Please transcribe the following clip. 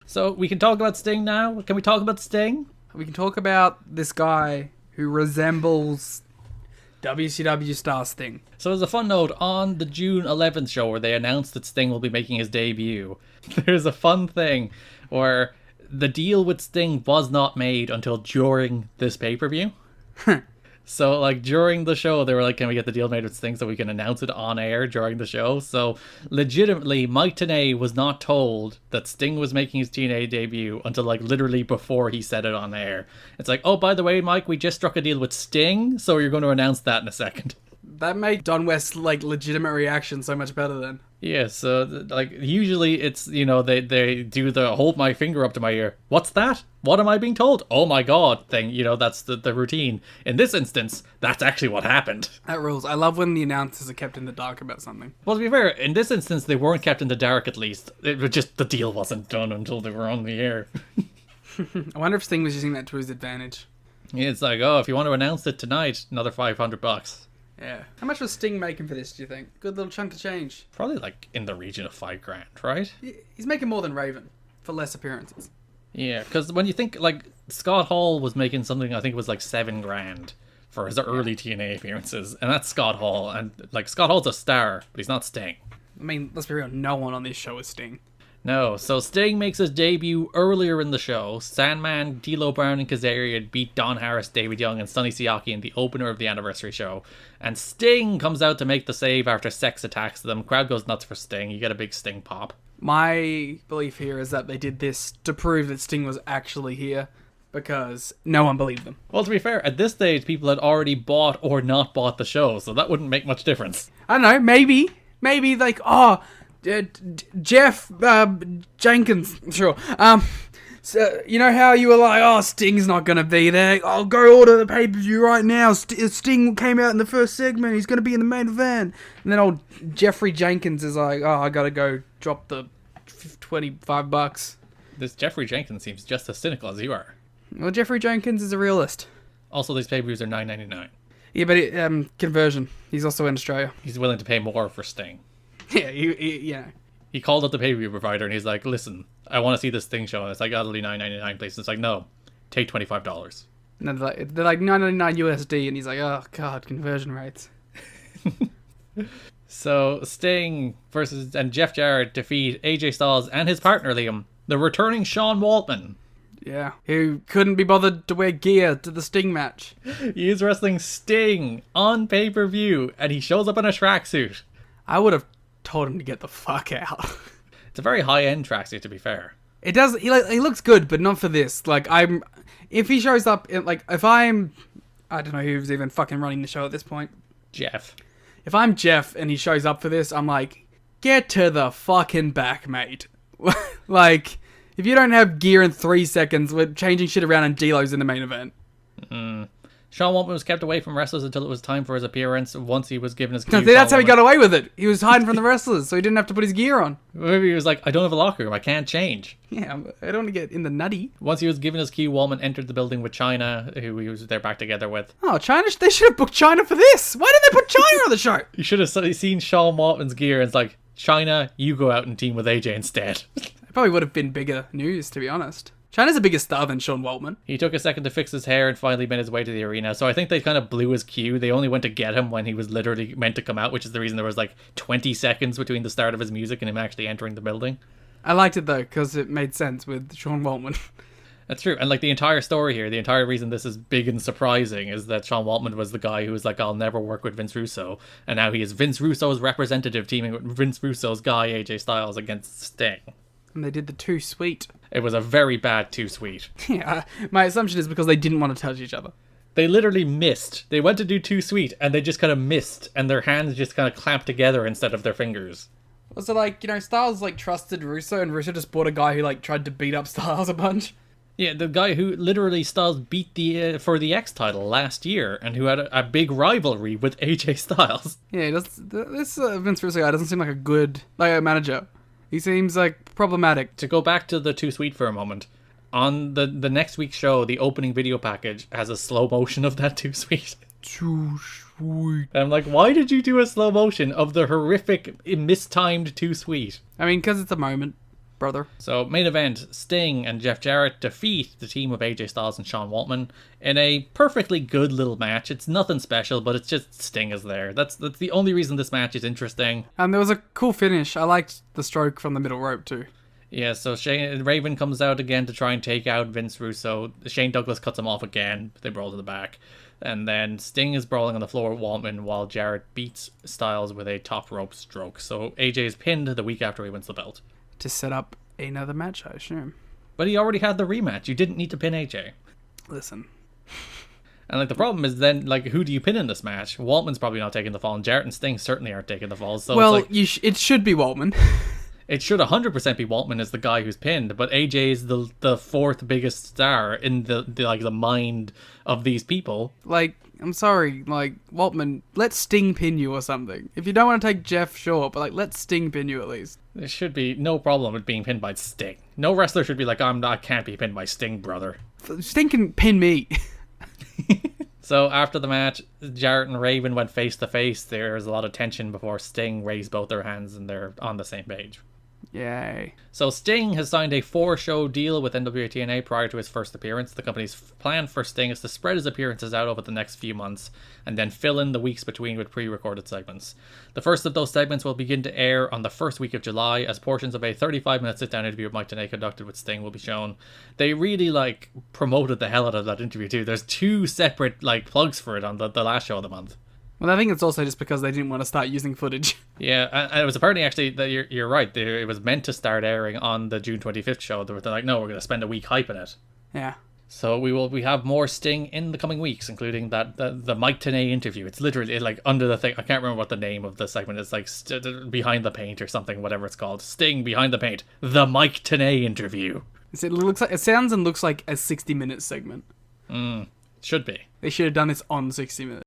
So we can talk about Sting now? Can we talk about Sting? We can talk about this guy who resembles WCW star Sting. So as a fun note, on the June 11th show where they announced that Sting will be making his debut, there's a fun thing where the deal with Sting was not made until during this pay-per-view. So, like, during the show, they were like, can we get the deal made with Sting so we can announce it on air during the show? So, legitimately, Mike Tenay was not told that Sting was making his TNA debut until, like, literally before he said it on air. It's like, oh, by the way, Mike, we just struck a deal with Sting, so you're going to announce that in a second. That made Don West's, like, legitimate reaction so much better then. Yeah, so, like, usually it's, you know, they do the hold my finger up to my ear. What's that? What am I being told? Oh my god thing, you know, that's the routine. In this instance, that's actually what happened. That rules. I love when the announcers are kept in the dark about something. Well, to be fair, in this instance, they weren't kept in the dark at least. It was just the deal wasn't done until they were on the air. I wonder if Sting was using that to his advantage. Yeah, it's like, oh, if you want to announce it tonight, another $500. Yeah. How much was Sting making for this, do you think? Good little chunk of change. Probably like in the region of $5,000, right? He's making more than Raven for less appearances. Yeah, because when you think, like, Scott Hall was making something, I think it was like $7,000 for his early TNA appearances, and that's Scott Hall, and, like, Scott Hall's a star, but he's not Sting. I mean, let's be real, no one on this show is Sting. No, so Sting makes his debut earlier in the show. Sandman, D'Lo Brown, and Kazarian beat Don Harris, David Young, and Sonny Siaki in the opener of the anniversary show. And Sting comes out to make the save after Sex attacks them. Crowd goes nuts for Sting. You get a big Sting pop. My belief here is that they did this to prove that Sting was actually here, because no one believed them. Well, to be fair, at this stage, people had already bought or not bought the show, so that wouldn't make much difference. I don't know, maybe like, Jeff Jenkins, sure. So, you know how you were like, oh, Sting's not going to be there. I'll go order the pay-per-view right now. Sting came out in the first segment. He's going to be in the main event. And then old Jeffrey Jenkins is like, oh, I got to go drop the $25. This Jeffrey Jenkins seems just as cynical as you are. Well, Jeffrey Jenkins is a realist. Also, these pay-per-views are $9.99. Yeah, but conversion. He's also in Australia. He's willing to pay more for Sting. Yeah, yeah. He called up the pay-per-view provider and he's like, listen, I want to see this Sting show. And it's like, utterly $9.99, please. And it's like, no, take $25. And they're like $9.99 USD, and he's like, oh, God, conversion rates. So, Sting and Jeff Jarrett defeat AJ Styles and his partner, Liam, the returning Sean Waltman. Yeah, who couldn't be bothered to wear gear to the Sting match. He is wrestling Sting on pay-per-view, and he shows up in a tracksuit. I would have told him to get the fuck out. It's a very high-end tracksuit, to be fair. It does. He looks good, but not for this. Like, if he shows up, I don't know who's even fucking running the show at this point. Jeff. If I'm Jeff and he shows up for this, I'm like, get to the fucking back, mate. Like, if you don't have gear in 3 seconds, we're changing shit around and D'Lo's in the main event. Sean Waltman was kept away from wrestlers until it was time for his appearance. Once he was given his cue, that's how he got away with it. He was hiding from the wrestlers, so he didn't have to put his gear on. Maybe he was like, I don't have a locker room, I can't change. Yeah, I don't want to get in the nutty. Once he was given his cue, Waltman entered the building with Chyna, who he was there back together with. Oh, Chyna? They should have booked Chyna for this. Why didn't they put Chyna on the show? You should have seen Sean Waltman's gear and it's like, Chyna, you go out and team with AJ instead. It probably would have been bigger news, to be honest. Chyna's a bigger star than Sean Waltman. He took a second to fix his hair and finally made his way to the arena. So I think they kind of blew his cue. They only went to get him when he was literally meant to come out, which is the reason there was like 20 seconds between the start of his music and him actually entering the building. I liked it though, because it made sense with Sean Waltman. That's true. And like the entire story here, the entire reason this is big and surprising is that Sean Waltman was the guy who was like, I'll never work with Vince Russo. And now he is Vince Russo's representative teaming with Vince Russo's guy, AJ Styles, against Sting. And they did the Too Sweet. It was a very bad Too Sweet. Yeah, my assumption is because they didn't want to touch each other. They literally missed. They went to do Too Sweet and they just kind of missed and their hands just kind of clamped together instead of their fingers. Also, like, you know, Styles, like, trusted Russo and Russo just bought a guy who, like, tried to beat up Styles a bunch. Yeah, the guy who literally Styles beat for the X title last year and who had a big rivalry with AJ Styles. Yeah, this Vince Russo guy doesn't seem like a good manager. He seems like problematic. To go back to the Too Sweet for a moment, on the next week's show, the opening video package has a slow motion of that Too Sweet. Too Sweet. And I'm like, why did you do a slow motion of the horrific, mistimed Too Sweet? I mean, because it's a moment. brother. So, main event, Sting and Jeff Jarrett defeat the team of AJ Styles and Sean Waltman in a perfectly good little match. It's nothing special, but it's just Sting is there. That's the only reason this match is interesting. And there was a cool finish. I liked the stroke from the middle rope too. Yeah, so Raven comes out again to try and take out Vince Russo. Shane Douglas cuts him off again. They brawl to the back. And then Sting is brawling on the floor with Waltman while Jarrett beats Styles with a top rope stroke. So AJ is pinned the week after he wins the belt. To set up another match, I assume. But he already had the rematch. You didn't need to pin AJ. Listen. And like the problem is then, like, who do you pin in this match? Waltman's probably not taking the fall, and Jarrett and Sting certainly aren't taking the fall. So well, it's like, it should be Waltman. it should 100% be Waltman as the guy who's pinned, but AJ is the fourth biggest star in the mind of these people. Like, I'm sorry, like, Waltman, let Sting pin you or something. If you don't want to take Jeff, sure, but like, let Sting pin you at least. There should be no problem with being pinned by Sting. No wrestler should be like, I can't be pinned by Sting, brother. Sting can pin me. So after the match, Jarrett and Raven went face to face. There's a lot of tension before Sting raised both their hands and they're on the same page. Yay. So Sting has signed a 4-show deal with NWA TNA prior to his first appearance. The company's plan for Sting is to spread his appearances out over the next few months and then fill in the weeks between with pre-recorded segments. The first of those segments will begin to air on the first week of July as portions of a 35-minute sit-down interview with Mike Tenay conducted with Sting will be shown. They really promoted the hell out of that interview too. There's 2 separate plugs for it on the last show of the month. Well, I think it's also just because they didn't want to start using footage. Yeah, and it was apparently actually that you're right. It was meant to start airing on the June 25th show. They're like, no, we're going to spend a week hyping it. Yeah. So we have more Sting in the coming weeks, including the Mike Tenay interview. It's literally under the thing. I can't remember what the name of the segment is. Like Behind the Paint or something, whatever it's called. Sting Behind the Paint, the Mike Tenay interview. It sounds and looks like a 60-minute segment. Should be. They should have done this on 60 Minutes.